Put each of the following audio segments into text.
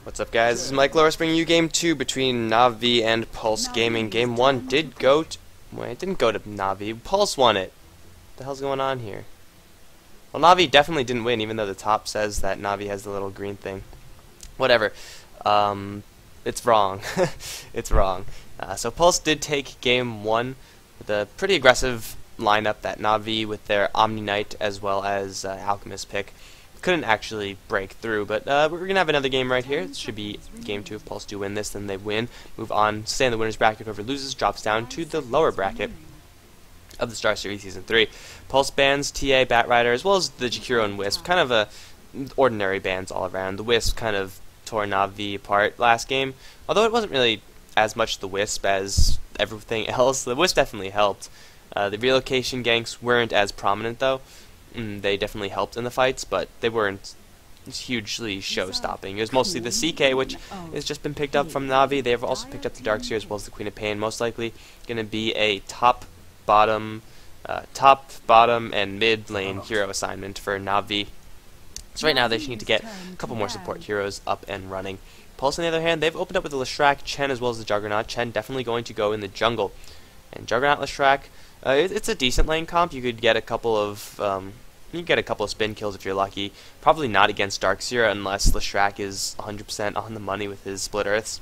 What's up, guys? This is Mike Loris bringing you Game 2 between Navi and Pulse Gaming. Game 1 did go to... Wait, it didn't go to Navi. Pulse won it. What the hell's going on here? Well, Navi definitely didn't win, even though the top says that Navi has the little green thing. Whatever. It's wrong. It's wrong. So Pulse did take Game 1 with a pretty aggressive lineup that Navi, with their Omni Knight as well as Alchemist pick, couldn't actually break through, but we're going to have another game right here. It should be Game 2. If Pulse do win this, then they win. Move on, stay in the winner's bracket. Whoever loses drops down to the lower bracket of the Starseries Season 3. Pulse bans TA, Batrider, as well as the Jakiro and Wisp. Kind of ordinary bans all around. The Wisp kind of tore Navi apart last game, although it wasn't really as much the Wisp as everything else. The Wisp definitely helped. The relocation ganks weren't as prominent, though. They definitely helped in the fights, but they weren't hugely show-stopping. It was mostly the CK, which has just been picked up from Navi. They've also picked up the Darkseer as well as the Queen of Pain. Most likely going to be a top, bottom, and mid lane hero assignment for Navi. So right now they just need to get a couple more support heroes up and running. Pulse, on the other hand, they've opened up with the Slark, Chen, as well as the Juggernaut. Chen definitely going to go in the jungle. And Juggernaut, Slark, it's a decent lane comp. You could get a couple of spin kills if you're lucky. Probably not against Darkseer unless Slark is 100% on the money with his Split Earths.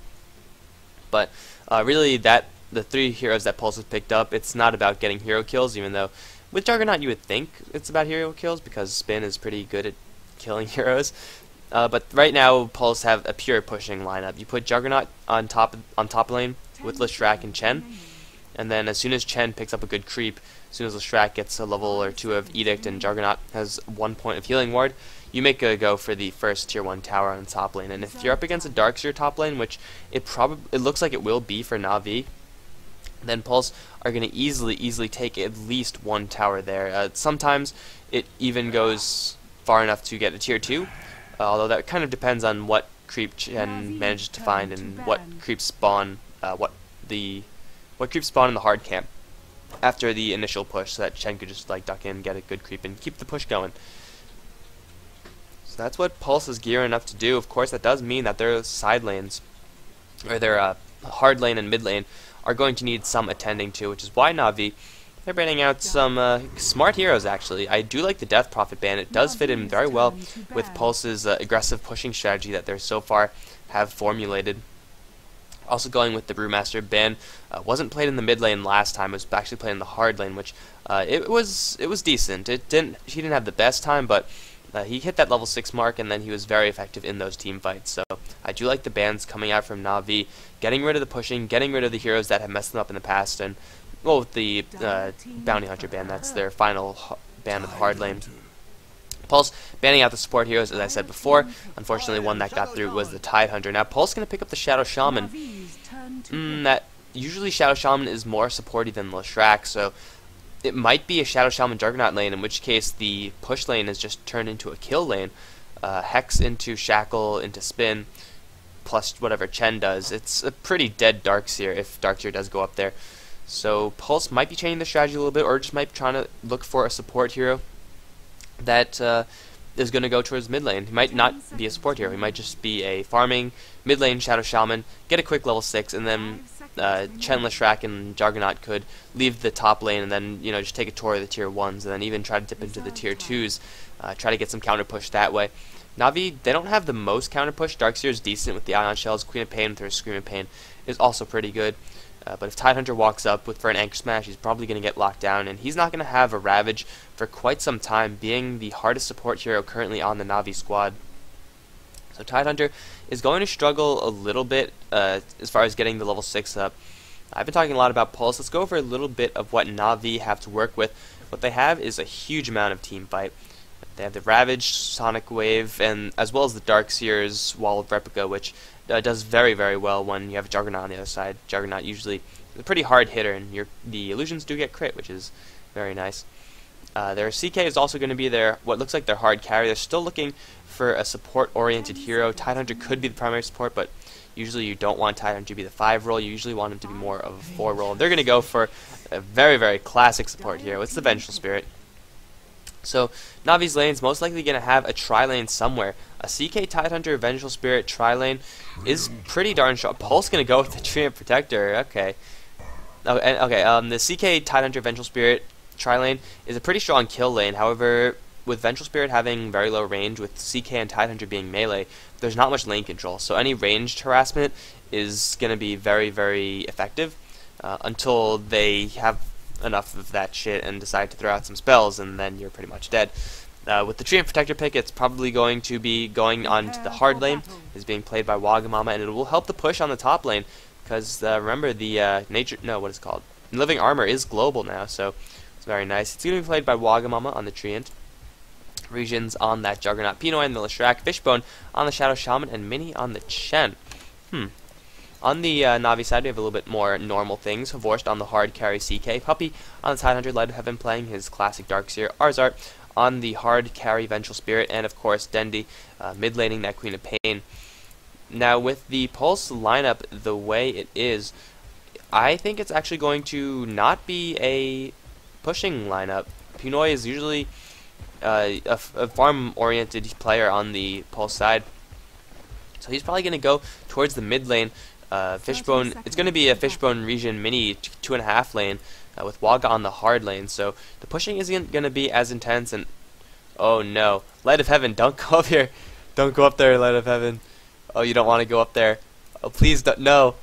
But really, the three heroes that Pulse has picked up, it's not about getting hero kills, even though with Juggernaut you would think it's about hero kills because Spin is pretty good at killing heroes. But right now, Pulse have a pure pushing lineup. You put Juggernaut on top lane with Slark and Chen. And then as soon as Chen picks up a good creep, as soon as Slark gets a level or two of Edict and Juggernaut has 1 point of healing ward, you make a go for the first tier 1 tower on the top lane. And if you're up against a Darkseer top lane, which it looks like it will be for Navi, then Pulse are going to easily take at least 1 tower there. Sometimes it even goes far enough to get a tier 2, although that kind of depends on what creep Chen manages to find and what creeps spawn, what creeps spawn in the hard camp after the initial push, so that Chen could just like duck in, get a good creep, and keep the push going. So that's what Pulse is gearing up to do. Of course, that does mean that their side lanes, or their hard lane and mid lane, are going to need some attending to, which is why Navi, they're banning out some smart heroes, actually. I do like the Death Prophet ban. It does fit in very well with Pulse's aggressive pushing strategy that they so far have formulated. Also going with the Brewmaster ban, wasn't played in the mid lane last time. It was actually played in the hard lane, which it was decent. He didn't have the best time, but he hit that level 6 mark, and then he was very effective in those team fights. So I do like the bans coming out from Navi, getting rid of the pushing, getting rid of the heroes that have messed them up in the past, and well, with the Bounty Hunter ban, that's their final ban of the hard lane. Pulse banning out the support heroes, as I said before. Unfortunately, one that got through was the Tidehunter. Now, Pulse going to pick up the Shadow Shaman. That usually Shadow Shaman is more supporty than Slark, so it might be a Shadow Shaman Juggernaut lane, in which case the push lane is just turned into a kill lane. Hex into Shackle into Spin, plus whatever Chen does. It's a pretty dead Darkseer if Darkseer does go up there. So Pulse might be changing the strategy a little bit, or just might be trying to look for a support hero that is going to go towards mid lane. He might not be a support hero. He might just be a farming mid lane Shadow Shaman, get a quick level 6, and then Chen, Slark, and Juggernaut could leave the top lane and then just take a tour of the tier 1s and then even try to dip into the tier 2s, try to get some counter push that way. Navi, they don't have the most counter push. Darkseer is decent with the Ion Shells. Queen of Pain with her Scream of Pain is also pretty good. But if Tidehunter walks up for an Anchor Smash, he's probably going to get locked down, and he's not going to have a Ravage for quite some time, being the hardest support hero currently on the Navi squad. So Tidehunter is going to struggle a little bit as far as getting the level 6 up. I've been talking a lot about Pulse. Let's go over a little bit of what Navi have to work with. What they have is a huge amount of team fight. They have the Ravage, Sonic Wave, and as well as the Darkseer's Wall of Replica, which does very, very well when you have Juggernaut on the other side. Juggernaut usually a pretty hard hitter, and the illusions do get crit, which is very nice. Their CK is also going to be what looks like their hard carry. They're still looking for a support-oriented hero. Tidehunter could be the primary support, but usually you don't want Tidehunter to be the 5 role. You usually want him to be more of a 4 role. They're going to go for a very, very classic support hero. It's the Vengeful Spirit. So Navi's lane is most likely going to have a tri-lane somewhere. A CK Tidehunter Vengeful Spirit tri-lane is pretty darn strong. Pulse going to go with the Treant Protector. Okay. The CK Tidehunter Vengeful Spirit tri-lane is a pretty strong kill lane. However, with Vengeful Spirit having very low range, with CK and Tidehunter being melee, there's not much lane control. So any ranged harassment is going to be very, very effective until they have enough of that shit and decide to throw out some spells, and then you're pretty much dead. With the Treant Protector pick, it's probably going to be going onto the hard lane. It's being played by Wagamama, and it will help the push on the top lane, because remember the what is it called? Living Armor is global now, so it's very nice. It's going to be played by Wagamama on the Treant. Regions on that Juggernaut, Pinoy on the Slark, Fishbone on the Shadow Shaman, and Mini on the Chen. On the Navi side, we have a little bit more normal things. Havorst on the hard carry CK, Puppy on the Tidehunter, Light of Heaven playing his classic Darkseer, Arzart on the hard carry Vengeful Spirit, and of course Dendi mid laning that Queen of Pain. Now with the Pulse lineup the way it is, I think it's actually going to not be a pushing lineup. Pinoy is usually a farm-oriented player on the Pulse side, so he's probably going to go towards the mid lane. Fishbone, it's going to be a Fishbone region mini 2.5 lane with Waga on the hard lane, so the pushing isn't going to be as intense. And oh no, Light of Heaven, don't go up here, don't go up there, Light of Heaven. Oh, you don't want to go up there. Oh, please don't, no.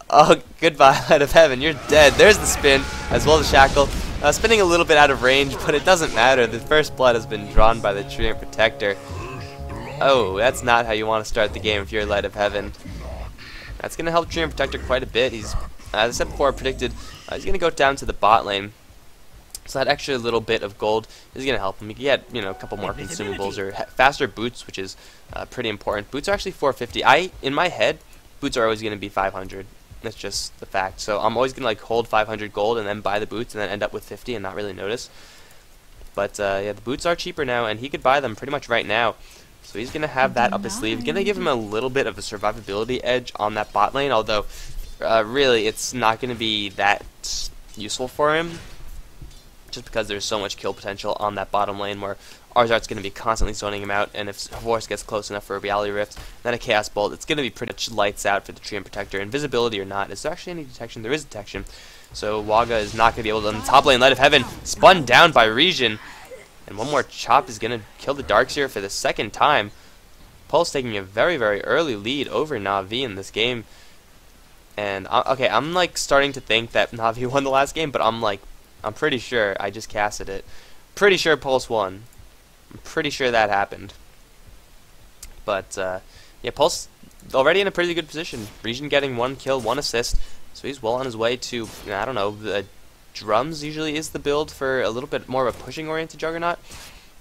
Oh, goodbye, Light of Heaven, you're dead. There's the spin, as well as Shackle. Spinning a little bit out of range, but it doesn't matter. The first blood has been drawn by the Treant Protector. Oh, that's not how you want to start the game if you're Light of Heaven. That's going to help Treant Protector quite a bit. He's, as I said before, predicted he's going to go down to the bot lane. So that extra little bit of gold is going to help him. He can get, a couple more consumables or faster boots, which is pretty important. Boots are actually 450. In my head, boots are always going to be 500. That's just the fact. So I'm always going to hold 500 gold and then buy the boots and then end up with 50 and not really notice. But yeah, the boots are cheaper now, and he could buy them pretty much right now. So he's going to have that up his sleeve. Going to give him a little bit of a survivability edge on that bot lane, although really it's not going to be that useful for him, just because there's so much kill potential on that bottom lane where Arzart's going to be constantly zoning him out, and if Havorst gets close enough for a Reality Rift, then a Chaos Bolt, it's going to be pretty much lights out for the Treant Protector. Invisibility or not, is there actually any detection? There is detection. So Waga is not going to be able to, on the top lane, Light of Heaven, spun down by Region, and one more chop is going to kill the Darkseer for the second time. Pulse taking a very, very early lead over Na'Vi in this game. And, okay, I'm starting to think that Na'Vi won the last game, but I'm pretty sure I just casted it. Pretty sure Pulse won. I'm pretty sure that happened. But, yeah, Pulse already in a pretty good position. Region getting 1 kill, 1 assist. So he's well on his way to, I don't know, the Drums usually is the build for a little bit more of a pushing-oriented Juggernaut.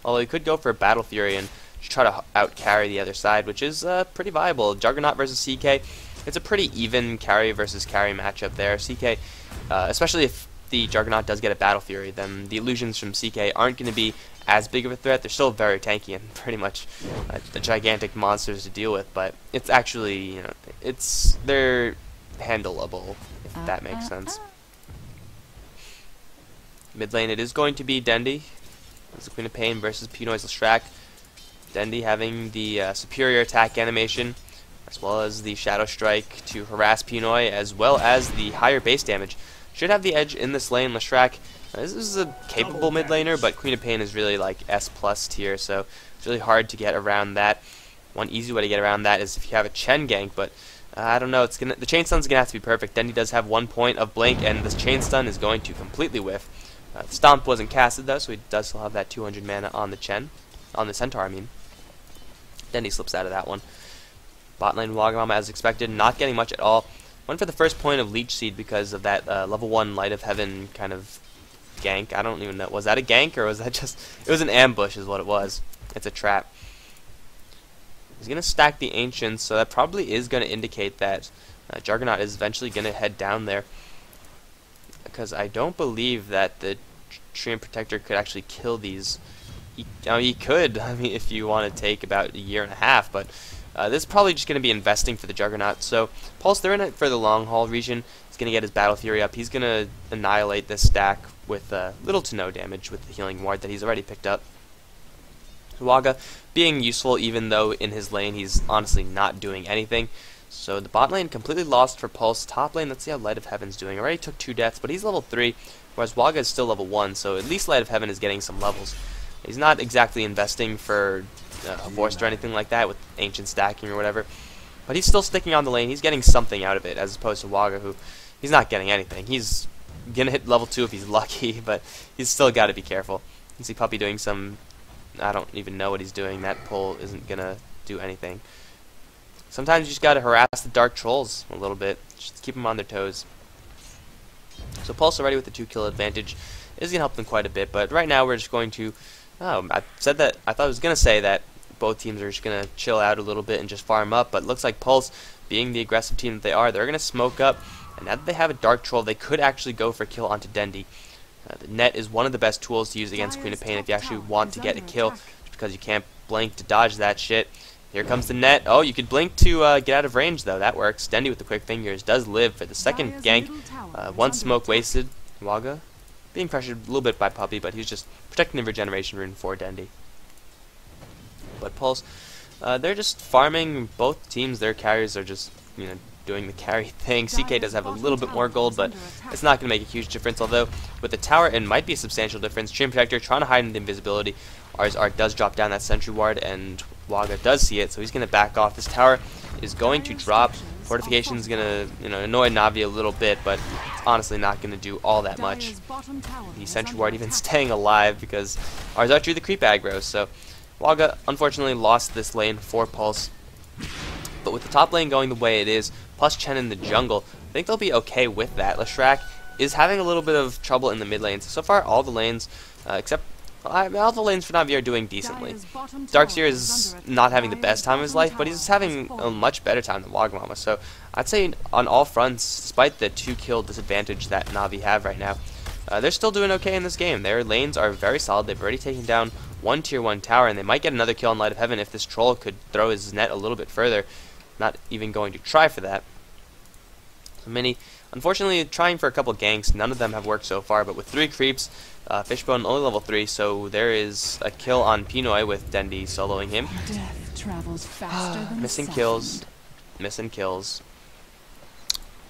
Although he could go for a Battle Fury and just try to out-carry the other side, which is pretty viable. Juggernaut versus CK, it's a pretty even carry versus carry matchup there. CK, especially if the Juggernaut does get a Battle Fury, then the illusions from CK aren't going to be as big of a threat. They're still very tanky and pretty much gigantic monsters to deal with, but it's actually, they're handleable, if that makes sense. Mid lane, it is going to be Dendi. It's the Queen of Pain versus Pinoy's Slark. Dendi having the superior attack animation, as well as the Shadow Strike to harass Pinoy, as well as the higher base damage. Should have the edge in this lane. Slark, this is a capable mid laner, but Queen of Pain is really S+ tier, so it's really hard to get around that. One easy way to get around that is if you have a Chen gank, but I don't know. The chain stun's gonna have to be perfect. Dendi does have 1 point of blink, and this chain stun is going to completely whiff. The Stomp wasn't casted though, so he does still have that 200 mana on the Centaur. I mean, Dendi slips out of that one. Bot lane Wagamama, as expected, not getting much at all. Went for the first point of Leech Seed because of that level 1 Light of Heaven kind of gank. I don't even know. Was that a gank or was that just? It was an ambush, is what it was. It's a trap. He's gonna stack the Ancients, so that probably is gonna indicate that Juggernaut is eventually gonna head down there. Because I don't believe that the Treant Protector could actually kill these. He could, I mean, if you want to take about 1.5 years, but this is probably just going to be investing for the Juggernaut. So Pulse, they're in it for the long haul region. It's going to get his Battle Fury up. He's going to annihilate this stack with little to no damage with the healing ward that he's already picked up. Waga being useful even though in his lane he's honestly not doing anything. So the bot lane completely lost for Pulse. Top lane, let's see how Light of Heaven's doing. Already took 2 deaths, but he's level 3, whereas Waga is still level 1, so at least Light of Heaven is getting some levels. He's not exactly investing for a Forced or anything like that with Ancient stacking or whatever, but he's still sticking on the lane. He's getting something out of it, as opposed to Waga, who he's not getting anything. He's going to hit level 2 if he's lucky, but he's still got to be careful. You can see Puppy doing some... I don't even know what he's doing. That pull isn't going to do anything. Sometimes you just got to harass the Dark Trolls a little bit. Just keep them on their toes. So Pulse already with the 2-kill advantage is going to help them quite a bit, but right now we're just going to... I said that... I thought I was going to say that both teams are just going to chill out a little bit and just farm up, but it looks like Pulse, being the aggressive team that they are, they're going to smoke up, and now that they have a Dark Troll, they could actually go for a kill onto Dendi. The net is one of the best tools to use against Queen of Pain if you actually want to get a kill, just because you can't blink to dodge that shit. Here comes the net. Oh, you could blink to get out of range, though. That works. Dendi with the quick fingers does live for the second gank. One smoke wasted. Waga being pressured a little bit by Puppy, but he's just protecting the regeneration rune for Dendi. But Pulse, they're just farming. Both teams, their carriers are just, doing the carry thing. CK does have a little bit more gold, but it's not going to make a huge difference, although with the tower it might be a substantial difference. Stream Protector trying to hide in the invisibility. Ours Art does drop down that sentry ward, and Waga does see it, so he's going to back off. This tower is going to drop. Fortification is going to annoy Na'Vi a little bit, but it's honestly not going to do all that much. The sentry ward even staying alive because ours Art drew the creep aggro, so Waga unfortunately lost this lane for Pulse. But with the top lane going the way it is, plus Chen in the jungle, I think they'll be okay with that. Slark is having a little bit of trouble in the mid lanes. So far, all the lanes, except all the lanes for Na'Vi are doing decently. Darkseer is not having the best time of his life, but he's having a much better time than Wagamama. So I'd say on all fronts, despite the 2-kill disadvantage that Na'Vi have right now, they're still doing okay in this game. Their lanes are very solid. They've already taken down one tier 1 tower, and they might get another kill on Light of Heaven if this troll could throw his net a little bit further. Not even going to try for that. So Mini, unfortunately, trying for a couple ganks. None of them have worked so far, but with 3 creeps, Fishbone only level 3, so there is a kill on Pinoy with Dendi soloing him. Death travels faster than Missing sound. kills. Missing kills.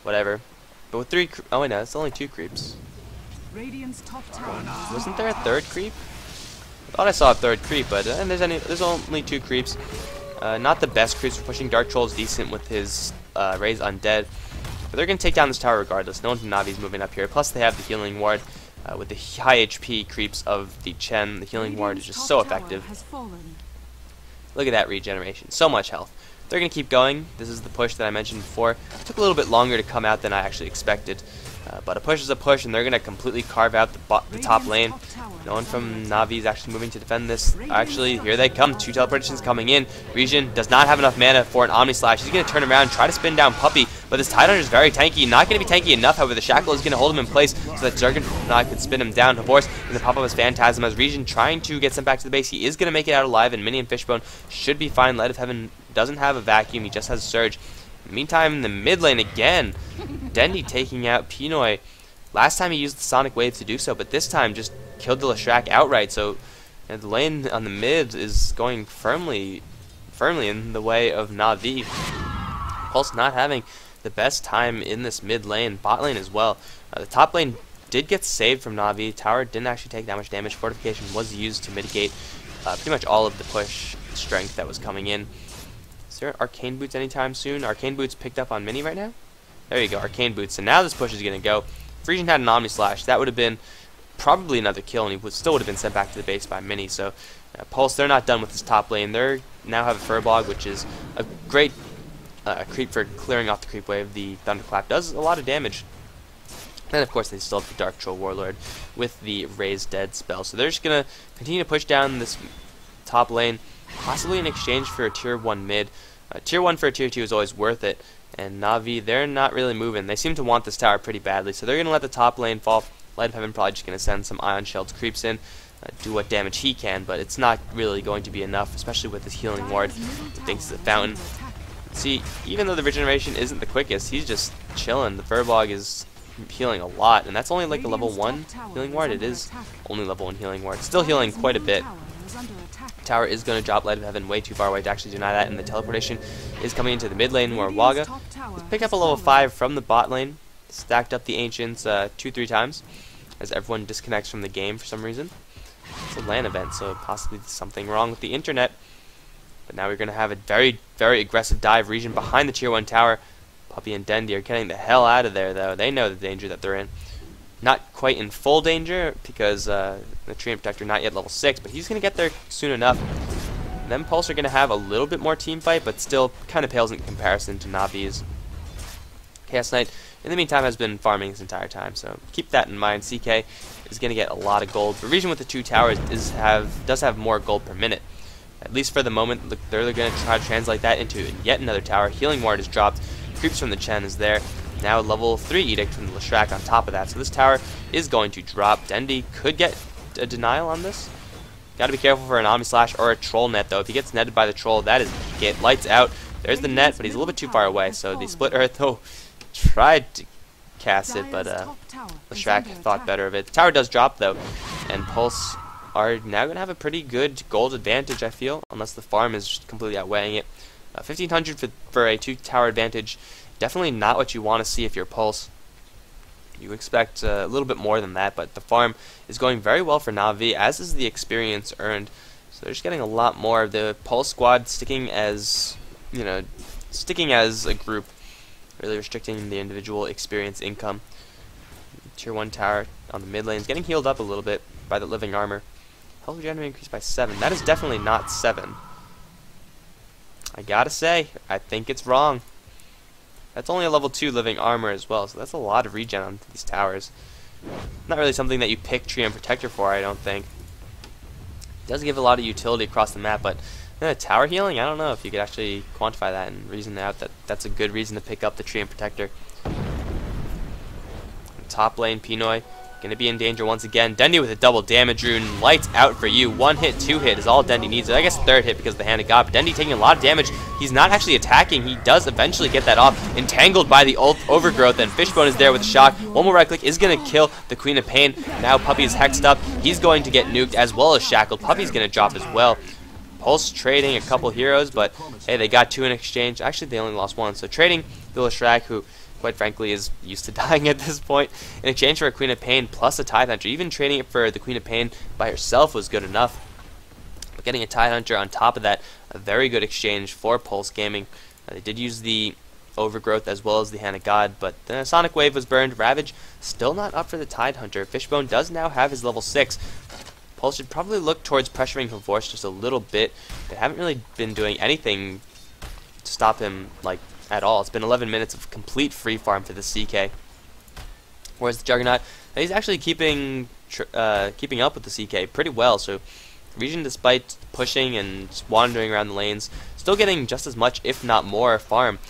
Whatever. But with 3 oh wait, no, it's only 2 creeps. Radiant's top tower. Wasn't there a 3rd creep? I thought I saw a 3rd creep, but there's only 2 creeps. Not the best creeps for pushing. Dark Troll's decent with his Raise Undead. But they're going to take down this tower regardless. No one from Navi's moving up here. Plus they have the healing ward. With the high HP creeps of the Chen, the healing ward is just so effective. Look at that regeneration. So much health. They're going to keep going. This is the push that I mentioned before. It took a little bit longer to come out than I actually expected. But a push is a push, and they're going to completely carve out the top lane. No one from Na'Vi is actually moving to defend this. Actually, here they come. 2 teleportations coming in. Regen does not have enough mana for an Omni Slash. He's going to turn around and try to spin down Puppy, but this Tidehunter is very tanky. Not going to be tanky enough, however. The Shackle is going to hold him in place so that Juggernaut can spin him down. Of course, and the pop-up is Phantasm as Regen trying to get sent back to the base. He is going to make it out alive, and Mini and Fishbone should be fine. Light of Heaven doesn't have a vacuum. He just has a Surge. Meantime, in the mid lane again, Dendi taking out Pinoy. Last time he used the Sonic Wave to do so, but this time just killed the Slark outright. So the lane on the mid is going firmly in the way of Na'Vi. Pulse not having the best time in this mid lane, bot lane as well. The top lane did get saved from Na'Vi. Tower didn't actually take that much damage. Fortification was used to mitigate pretty much all of the push strength that was coming in. Is there Arcane Boots anytime soon? Arcane Boots picked up on Mini right now? There you go, Arcane Boots. So now this push is going to go. If Regen had an Omni Slash, that would have been probably another kill, and he still would have been sent back to the base by Mini. So Pulse, they're not done with this top lane. They now have a Furbog, which is a great creep for clearing off the creep wave. The Thunderclap does a lot of damage. And of course they still have the Dark Troll Warlord with the Raise Dead spell. So they're just going to continue to push down this top lane, possibly in exchange for a tier 1 mid. Tier 1 for a tier 2 is always worth it. And Na'Vi, they're not really moving. They seem to want this tower pretty badly. So they're going to let the top lane fall. Light of Heaven probably just going to send some Ion Shells creeps in. Do what damage he can, but it's not really going to be enough, especially with his healing ward. Thanks to the fountain. See, even though the regeneration isn't the quickest, he's just chilling. The Furbolg is healing a lot, and that's only like a level 1 healing ward. It is only level 1 healing ward. Still healing quite a bit. Tower is going to drop Light of Heaven way too far away to actually deny that, and the teleportation is coming into the mid lane where Waga has picked up a level 5 from the bot lane, stacked up the Ancients 2-3 times as everyone disconnects from the game for some reason. It's a LAN event, so possibly something wrong with the internet. But now we're going to have a very, very aggressive dive region behind the tier 1 tower. Puppy and Dendi are getting the hell out of there, though. They know the danger that they're in. Not quite in full danger, because the Treant Protector not yet level 6, but he's going to get there soon enough. And then Pulse are going to have a little bit more team fight, but still kind of pales in comparison to Navi's. Chaos Knight, in the meantime, has been farming this entire time, so keep that in mind. CK is going to get a lot of gold. The region with the 2 towers does have more gold per minute. At least for the moment, they're going to try to translate that into yet another tower. Healing Ward is dropped. Creeps from the Chen is there. Now level 3 Edict from the Slark on top of that. So this tower is going to drop. Dendi could get a denial on this. Got to be careful for an Omni Slash or a Troll Net, though. If he gets netted by the Troll, that is get lights out. There's the net, but he's a little bit too far away. So the Split Earth, though, tried to cast it, but the Slark thought better of it. The tower does drop, though, and Pulse are now going to have a pretty good gold advantage, I feel, unless the farm is completely outweighing it. 1,500 for a 2-tower advantage, definitely not what you want to see if you're Pulse. You expect a little bit more than that, but the farm is going very well for Na'Vi, as is the experience earned. So they're just getting a lot more. The Pulse squad sticking as a group, really restricting the individual experience income. Tier 1 tower on the mid lane is getting healed up a little bit by the living armor. Health regeneration increased by 7. That is definitely not 7. I gotta say, I think it's wrong. That's only a level 2 living armor as well, so that's a lot of regen on these towers. Not really something that you pick Treant Protector for, I don't think. It does give a lot of utility across the map, but tower healing, I don't know if you could actually quantify that and reason out that that's a good reason to pick up the Treant Protector. Top lane, Pinoy gonna be in danger once again. Dendi with a double damage rune. Lights out for you. 1 hit, 2 hit is all Dendi needs. I guess 3rd hit because of the Hand of God. But Dendi taking a lot of damage. He's not actually attacking. He does eventually get that off. Entangled by the overgrowth, and Fishbone is there with a shock. One more right click is gonna kill the Queen of Pain. Now Puppy is hexed up. He's going to get nuked as well as shackled. Puppy's gonna drop as well. Pulse trading a couple heroes, but hey, they got 2 in exchange. Actually, they only lost 1. So trading the Slark, who quite frankly is used to dying at this point, in exchange for a Queen of Pain plus a Tide Hunter. Even trading it for the Queen of Pain by herself was good enough. But getting a Tide Hunter on top of that, a very good exchange for Pulse Gaming. They did use the Overgrowth as well as the Hand of God, but the Sonic Wave was burned. Ravage still not up for the Tide Hunter. Fishbone does now have his level 6. Pulse should probably look towards pressuring Havorce just a little bit. They haven't really been doing anything to stop him, like, at all. It's been 11 minutes of complete free farm for the CK. Whereas the Juggernaut, he's actually keeping up with the CK pretty well. So Region, despite pushing and wandering around the lanes, still getting just as much, if not more, farm,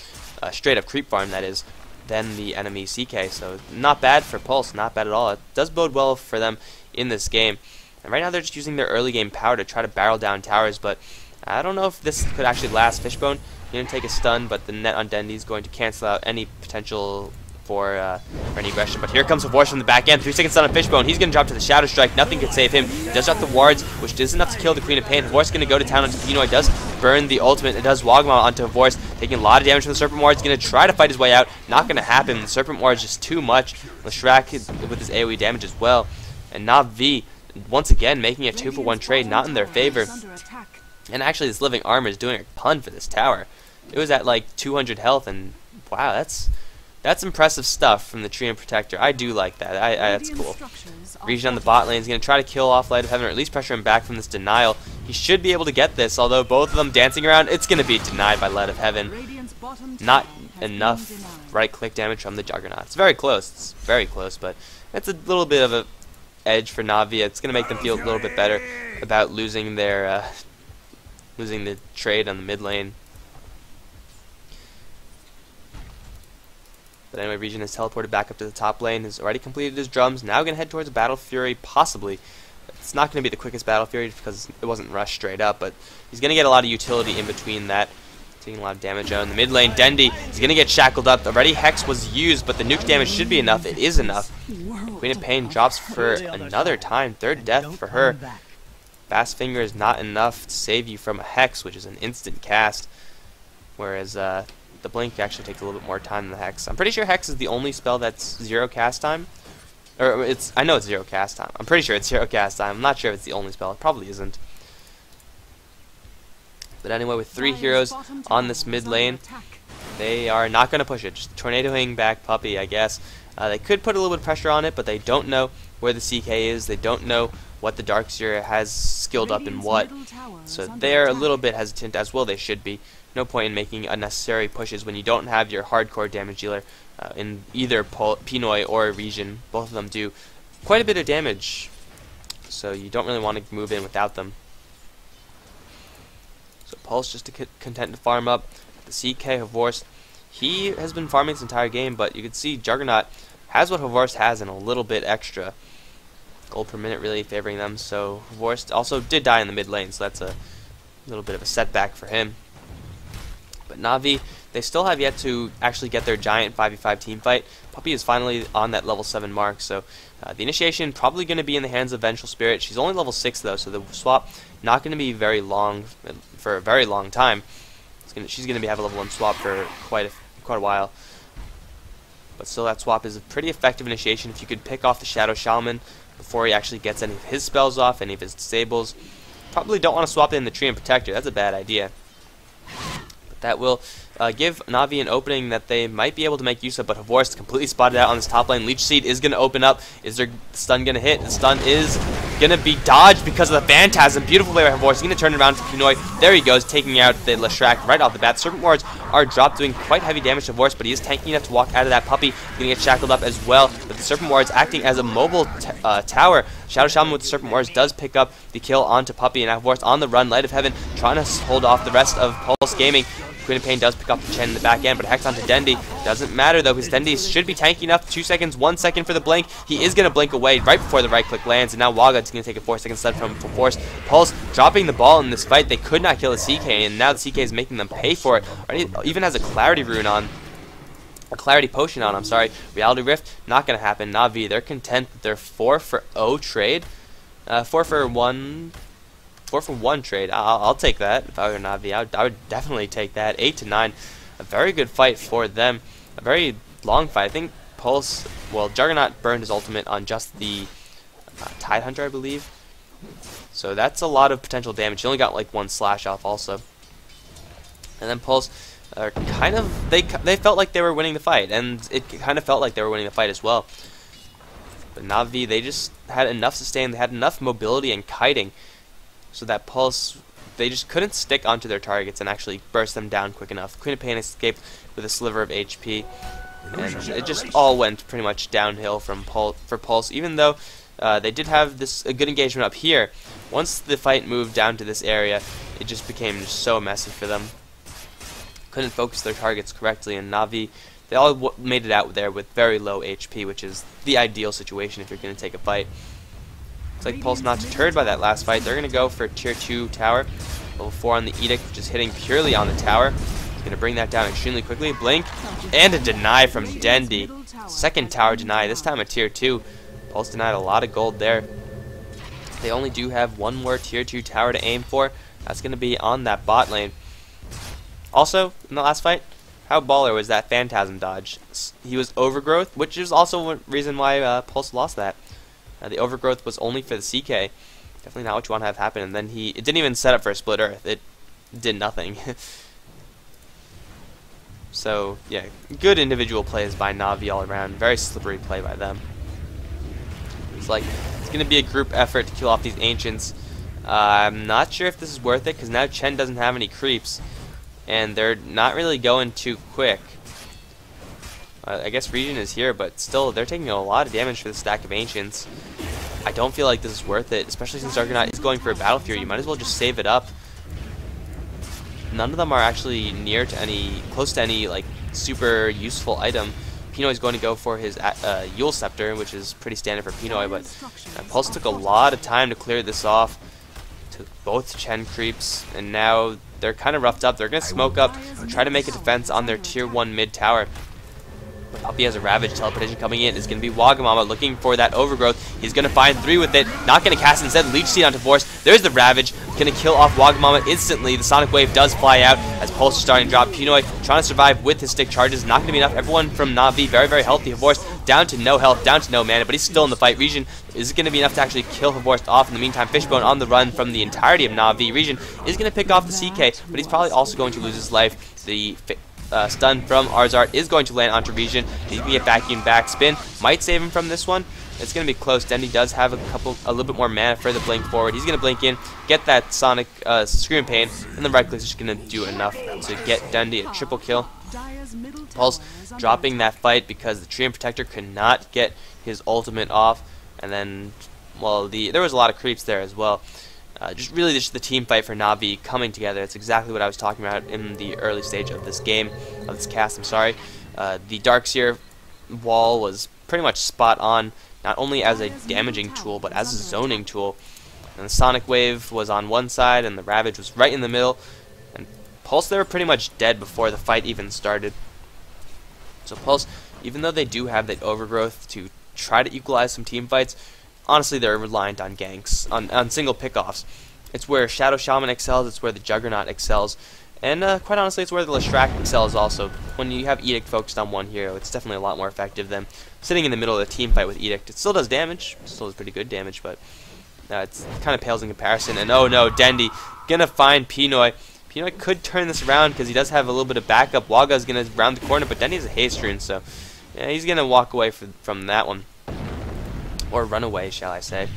straight up creep farm that is, than the enemy CK. So not bad for Pulse, not bad at all. It does bode well for them in this game. And right now they're just using their early game power to try to barrel down towers, but I don't know if this could actually last. Fishbone, he didn't take a stun, but the net on Dendi is going to cancel out any potential for any aggression. But here comes Havorce from the back end. 3-second stun on Fishbone. He's going to drop to the Shadow Strike. Nothing could save him. He does drop the wards, which is enough to kill the Queen of Pain. Havorce is going to go to town onto Pinoy. Does burn the ultimate. It does Wagma onto Havorce, taking a lot of damage from the Serpent Ward. He's going to try to fight his way out. Not going to happen. The Serpent Ward is just too much. Slark with his AoE damage as well. And Na'Vi, once again, making a 2-for-1 trade, not in their favor. And actually, this living armor is doing a ton for this tower. It was at like 200 health, and wow, that's impressive stuff from the Treant Protector. I do like that. That's cool. Region on the bot lane is going to try to kill off Light of Heaven, or at least pressure him back from this denial. He should be able to get this, although both of them dancing around, it's going to be denied by Light of Heaven. Not enough right-click damage from the Juggernaut. It's very close. It's very close, but it's a little bit of a edge for Na'Vi. It's going to make them feel a little bit better about losing their losing the trade on the mid lane. But anyway, Region has teleported back up to the top lane, has already completed his drums, now going to head towards Battle Fury, possibly. It's not going to be the quickest Battle Fury because it wasn't rushed straight up, but he's going to get a lot of utility in between that. taking a lot of damage out in the mid lane. Dendi is going to get shackled up. Already Hex was used, but the nuke damage should be enough. It is enough. Queen of Pain drops for another time. Third death for her. Fast Finger is not enough to save you from a Hex, which is an instant cast. Whereas the Blink actually takes a little bit more time than the Hex. I'm pretty sure Hex is the only spell that's 0 cast time. Or I know it's 0 cast time. I'm pretty sure it's 0 cast time. I'm not sure if it's the only spell. It probably isn't. But anyway, with 3 heroes on this mid lane, they are not going to push it. Just tornadoing back Puppey, I guess. They could put a little bit of pressure on it, but they don't know where the CK is. They don't know what the Darkseer has skilled up in what. So they're a little bit hesitant, as well they should be. No point in making unnecessary pushes when you don't have your hardcore damage dealer in either Pinoy or Region. Both of them do quite a bit of damage, so you don't really want to move in without them. So Pulse just content to farm up. The CK Havorst, he has been farming this entire game, but you can see Juggernaut has what Havorst has and a little bit extra. Gold per minute really favoring them, so Havorst also did die in the mid lane, so that's a little bit of a setback for him. But Na'Vi, they still have yet to actually get their giant 5v5 team fight. Puppey is finally on that level 7 mark, so the initiation probably going to be in the hands of Vengeful Spirit. She's only level 6 though, so the swap not going to be very long, for a very long time. She's going to have a level 1 swap for quite a while. But still, that swap is a pretty effective initiation if you could pick off the Shadow Shaman before he actually gets any of his spells off, any of his disables. Probably don't want to swap in the Tree and Protector. That's a bad idea. That will give Na'Vi an opening that they might be able to make use of, but Havorst completely spotted out on this top lane. Leech Seed is going to open up. Is their stun going to hit? The stun is going to be dodged because of the Phantasm. Beautiful play by Havorst. He's going to turn around to Pinoy. There he goes, taking out the Leshrac right off the bat. Serpent Wards are dropped, doing quite heavy damage to Havorst, but he is tanky enough to walk out of that Puppey. He's going to get shackled up as well, with the Serpent Wards acting as a mobile tower. Shadow Shaman with the Serpent Wards does pick up the kill onto Puppey, and now Havorst on the run. Light of Heaven trying to hold off the rest of Pulse Gaming. Queen of Pain does pick up the Chen in the back end, but Hex onto Dendi. Doesn't matter though, because Dendi should be tanky enough. 2 seconds, 1 second for the blink. He is going to blink away right before the right click lands, and now Wagad's going to take a 4-second stun from Force. Pulse dropping the ball in this fight. They could not kill the CK, and now the CK is making them pay for it. Already even has a Clarity Rune on. A Clarity Potion on, I'm sorry. Reality Rift, not going to happen. Na'Vi, they're content with their 4-for-0 trade. 4-for-1 trade. I'll take that if I were Na'Vi. I would definitely take that. 8-9. A very good fight for them. A very long fight. I think Pulse, well, Juggernaut burned his ultimate on just the Tidehunter, I believe. So that's a lot of potential damage. He only got like 1 slash off also. And then Pulse kind of, they felt like they were winning the fight, and it kind of felt like they were winning the fight as well. But Na'Vi, they just had enough sustain. They had enough mobility and kiting, so that Pulse, they just couldn't stick onto their targets and actually burst them down quick enough. Queen of Pain escaped with a sliver of HP, and it just all went pretty much downhill for Pulse, even though they did have a good engagement up here. Once the fight moved down to this area, it just became so messy for them. Couldn't focus their targets correctly, and Na'Vi, they all made it out there with very low HP, which is the ideal situation if you're going to take a fight. Looks like Pulse not deterred by that last fight. They're going to go for tier 2 tower. Level 4 on the Edict, which is hitting purely on the tower. He's going to bring that down extremely quickly. Blink, and a deny from Dendi. Second tower deny, this time a tier 2. Pulse denied a lot of gold there. They only do have 1 more tier 2 tower to aim for. That's going to be on that bot lane. Also, in the last fight, how baller was that Phantasm dodge? He was Overgrowth, which is also one reason why Pulse lost that. The Overgrowth was only for the CK. Definitely not what you want to have happen. And then it didn't even set up for a Split Earth. It did nothing. So, yeah, good individual plays by Na'Vi all around. Very slippery play by them. It's like, it's going to be a group effort to kill off these Ancients. I'm not sure if this is worth it, because now Chen doesn't have any creeps. And they're not really going too quick. I guess Region is here, but still, they're taking a lot of damage for the stack of Ancients. I don't feel like this is worth it, especially since Juggernaut is going for a Battle Fury. You might as well just save it up. None of them are actually close to any like super useful item. Pinoy is going to go for his Yule Scepter, which is pretty standard for Pinoy, but Pulse took a lot of time to clear this off. Took both Chen creeps, and now they're kind of roughed up. They're going to smoke up, try to make a defense on their tier 1 mid tower. Puppy has a Ravage. Teleportation coming in is going to be Wagamama looking for that overgrowth. He's going to find 3 with it. Not going to cast instead. Leech Seed onto Force. There's the Ravage. Going to kill off Wagamama instantly. The Sonic Wave does fly out as Pulse is starting to drop. Pinoy trying to survive with his stick charges. Not going to be enough. Everyone from Na'Vi very, very healthy. Force down to no health, down to no mana, but he's still in the fight. Region is going to be enough to actually kill Havorst off. In the meantime, Fishbone on the run from the entirety of Na'Vi. Region is going to pick off the CK, but he's probably also going to lose his life. The stun from Arzart is going to land onto Region. He's going to get vacuumed back. Spin might save him from this one. It's going to be close. Dendy does have a little bit more mana for the blink forward. He's going to blink in, get that Sonic Scream Pain, and the right click is just going to do enough to get Dendy a triple kill. Pulse dropping that fight because the Treant Protector could not get his ultimate off, and then, well, there was a lot of creeps there as well. Just the team fight for Na'Vi coming together. It's exactly what I was talking about in the early stage of this game, of this cast, I'm sorry. The Darkseer wall was pretty much spot on, not only as a damaging tool, but as a zoning tool. And the Sonic Wave was on one side, and the Ravage was right in the middle. And Pulse, they were pretty much dead before the fight even started. So Pulse, even though they do have that overgrowth to try to equalize some team fights, honestly, they're reliant on ganks, on single pickoffs. It's where Shadow Shaman excels, it's where the Juggernaut excels, and quite honestly, it's where the Leshrac excels also. When you have Edict focused on one hero, it's definitely a lot more effective than sitting in the middle of the team fight with Edict. It still does damage, still does pretty good damage, but it kind of pales in comparison. And oh no, Dendy gonna find Pinoy. Pinoy could turn this around because he does have a little bit of backup. Waga's gonna round the corner, but Dendy's a haste rune, so yeah, he's gonna walk away from that one. Or run away, shall I say.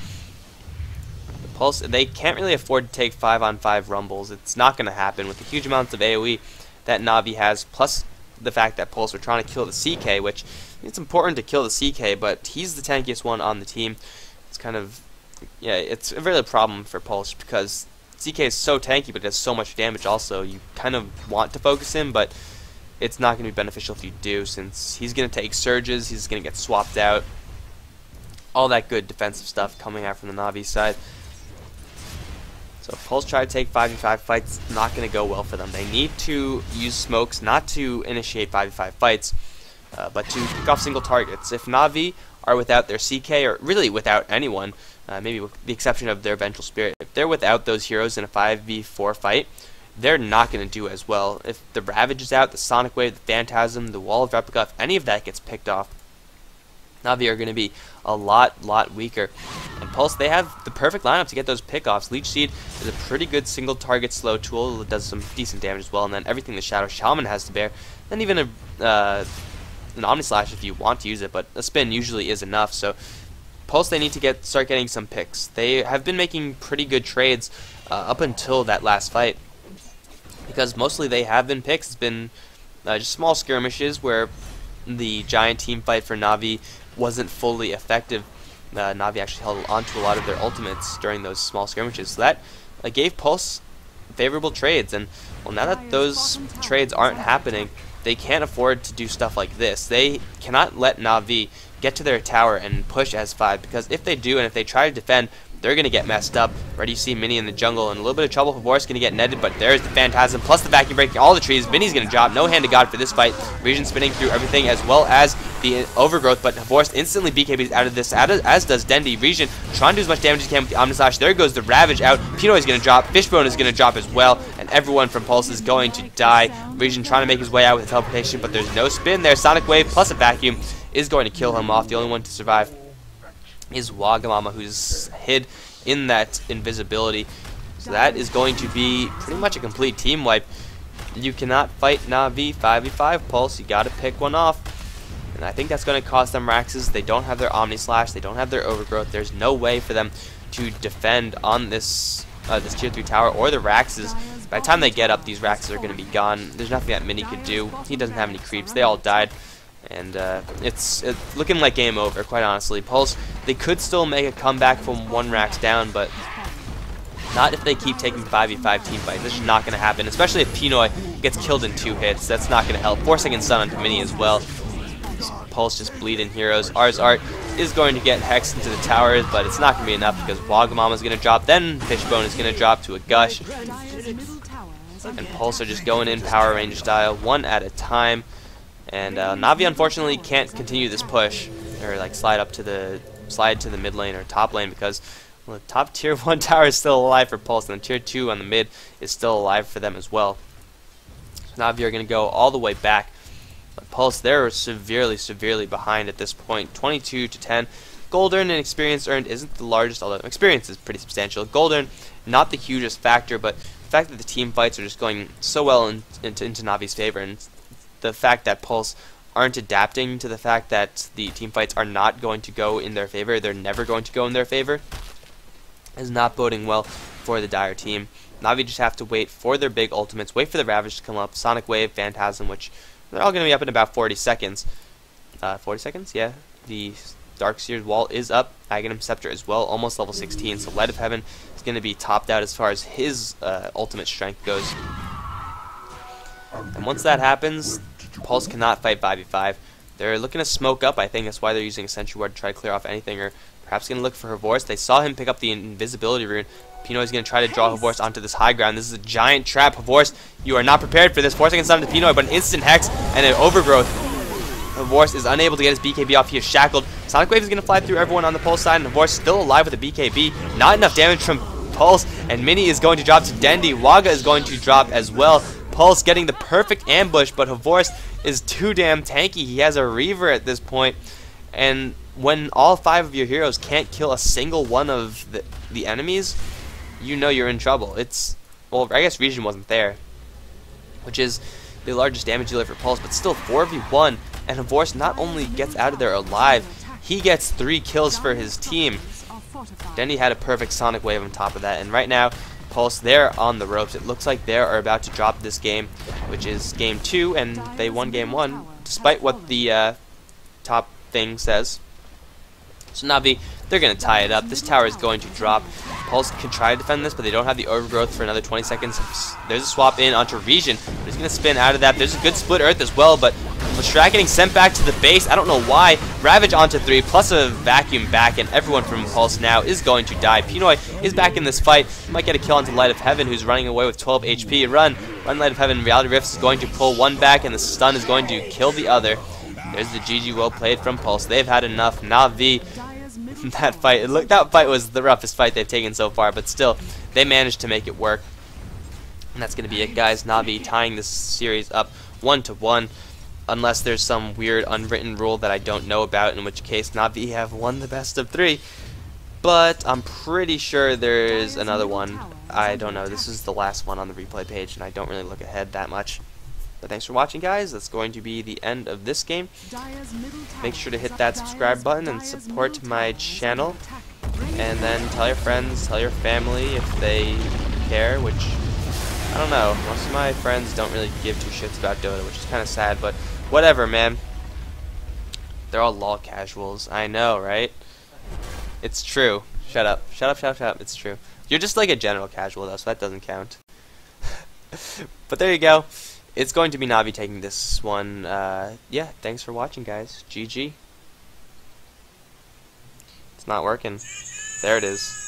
The Pulse, they can't really afford to take 5-on-5 rumbles. It's not going to happen with the huge amounts of AoE that Na'Vi has, plus the fact that Pulse are trying to kill the CK, which it's important to kill the CK, but he's the tankiest one on the team. It's kind of, yeah, it's a really problem for Pulse because CK is so tanky, but it does so much damage also. You kind of want to focus him, but it's not going to be beneficial if you do, since he's going to take surges, he's going to get swapped out. All that good defensive stuff coming out from the Na'Vi side. So Pulse try to take 5v5 fights, not going to go well for them. They need to use smokes, not to initiate 5v5 fights, but to pick off single targets. If Na'Vi are without their CK, or really without anyone, maybe with the exception of their Vengeful Spirit, if they're without those heroes in a 5v4 fight, they're not going to do as well. If the Ravage is out, the Sonic Wave, the Phantasm, the Wall of Replica, if any of that gets picked off, Na'Vi are going to be a lot weaker. And Pulse, they have the perfect lineup to get those pickoffs. Leech Seed is a pretty good single target slow tool. It does some decent damage as well. And then everything the Shadow Shaman has to bear. Then even an Omnislash if you want to use it, but a spin usually is enough. So Pulse, they need to start getting some picks. They have been making pretty good trades up until that last fight, because mostly they have been picks. It's been just small skirmishes where the giant team fight for Na'Vi wasn't fully effective. Na'Vi actually held on to a lot of their ultimates during those small skirmishes. So that gave Pulse favorable trades. And well, now that those trades aren't happening, they can't afford to do stuff like this. They cannot let Na'Vi get to their tower and push S5, because if they do and if they try to defend, they're going to get messed up. Already you see Minnie in the jungle and a little bit of trouble. Havor's going to get netted, but there's the Phantasm plus the vacuum breaking all the trees. Minnie's going to drop. No hand to God for this fight. Region spinning through everything as well as the overgrowth, but Havor's instantly BKBs out of this, as does Dendy. Region trying to do as much damage as he can with the Omnislash. There goes the Ravage out. Pinoy is going to drop. Fishbone is going to drop as well, and everyone from Pulse is going to die. Region trying to make his way out with a teleportation, but there's no spin there. Sonic Wave plus a vacuum is going to kill him off. The only one to survive is Wagamama, who's hid in that invisibility. So that is going to be pretty much a complete team wipe. You cannot fight Na'Vi 5v5 Pulse. You got to pick one off. And I think that's going to cost them Raxes. They don't have their Omnislash. They don't have their Overgrowth. There's no way for them to defend on this this tier 3 tower or the Raxes. By the time they get up, these Raxes are going to be gone. There's nothing that Mini could do. He doesn't have any creeps. They all died. And it's looking like game over, quite honestly. Pulse, they could still make a comeback from 1 Rax down, but not if they keep taking 5v5 team fights. This is not going to happen, especially if Pinoy gets killed in 2 hits. That's not going to help. 4-second stun onto Mini as well. Pulse just bleeding heroes. Arzart is going to get hexed into the towers, but it's not going to be enough because Wagamama is going to drop. Then Fishbone is going to drop to a Gush. and Pulse are just going in Power Ranger style, one at a time. And Navi unfortunately can't continue this push, or like slide to the mid lane or top lane, because well, the top tier 1 tower is still alive for Pulse, and the tier 2 on the mid is still alive for them as well. So Navi are going to go all the way back. But Pulse, they're severely behind at this point, 22 to 10. Gold earned and experience earned isn't the largest, although experience is pretty substantial. Gold earned, not the hugest factor, but the fact that the team fights are just going so well into Navi's favor, and the fact that Pulse aren't adapting to the fact that the team fights are not going to go in their favor, they're never going to go in their favor, is not boding well for the Dire team. Navi just have to wait for their big ultimates, wait for the Ravage to come up, Sonic Wave, Phantasm, which they're all going to be up in about 40 seconds. 40 seconds? Yeah. The Darkseer's wall is up. Aghanim Scepter as well, almost level 16, so Light of Heaven is going to be topped out as far as his ultimate strength goes. And once that happens, Pulse cannot fight 5v5. They're looking to smoke up. I think that's why they're using a Sentry Ward to try to clear off anything, or perhaps going to look for Horvorce. They saw him pick up the invisibility rune. Pinoy is going to try to draw Horvorce onto this high ground. This is a giant trap. Horvorce, you are not prepared for this. 4 seconds down to Pinoy, but an instant Hex and an Overgrowth. Horvorce is unable to get his BKB off. He is shackled. Sonic Wave is going to fly through everyone on the Pulse side, and Horvorce still alive with a BKB. Not enough damage from Pulse, and Mini is going to drop to Dendi. Waga is going to drop as well. Pulse getting the perfect ambush, but Horvorce is too damn tanky. He has a Reaver at this point, and when all 5 of your heroes can't kill a single one of the enemies, you know you're in trouble. Well, I guess Region wasn't there, which is the largest damage dealer for Pulse, but still 4v1, and Horvorce not only gets out of there alive, he gets 3 kills for his team. Dendi had a perfect Sonic Wave on top of that, and right now, Pulse, they're on the ropes. It looks like they are about to drop this game, which is game 2, and they won game 1, despite what the top thing says. So Navi, they're going to tie it up. This tower is going to drop. Pulse can try to defend this, but they don't have the Overgrowth for another 20 seconds. There's a swap in onto Region, but he's going to spin out of that. There's a good split Earth as well, but Slark getting sent back to the base. I don't know why. Ravage onto 3, plus a Vacuum back, and everyone from Pulse now is going to die. Pinoy is back in this fight. He might get a kill onto Light of Heaven, who's running away with 12 HP. Run, Light of Heaven. Reality Rift is going to pull one back, and the stun is going to kill the other. There's the GG well played from Pulse. They've had enough. Navi, that fight was the roughest fight they've taken so far, but still, they managed to make it work. And that's going to be it, guys. Navi tying this series up 1-1, unless there's some weird unwritten rule that I don't know about, in which case Navi have won the best of 3. But I'm pretty sure there's another one. I don't know. This is the last one on the replay page, and I don't really look ahead that much. But thanks for watching, guys. That's going to be the end of this game. Make sure to hit that subscribe button and support my channel. And then tell your friends, tell your family if they care, which, I don't know. Most of my friends don't really give 2 shits about Dota, which is kind of sad, but whatever, man. They're all LOL casuals. I know, right? It's true. Shut up. Shut up, shut up, shut up. It's true. You're just like a general casual, though, so that doesn't count. But there you go. It's going to be Navi taking this one. Yeah, thanks for watching, guys. GG. It's not working. There it is.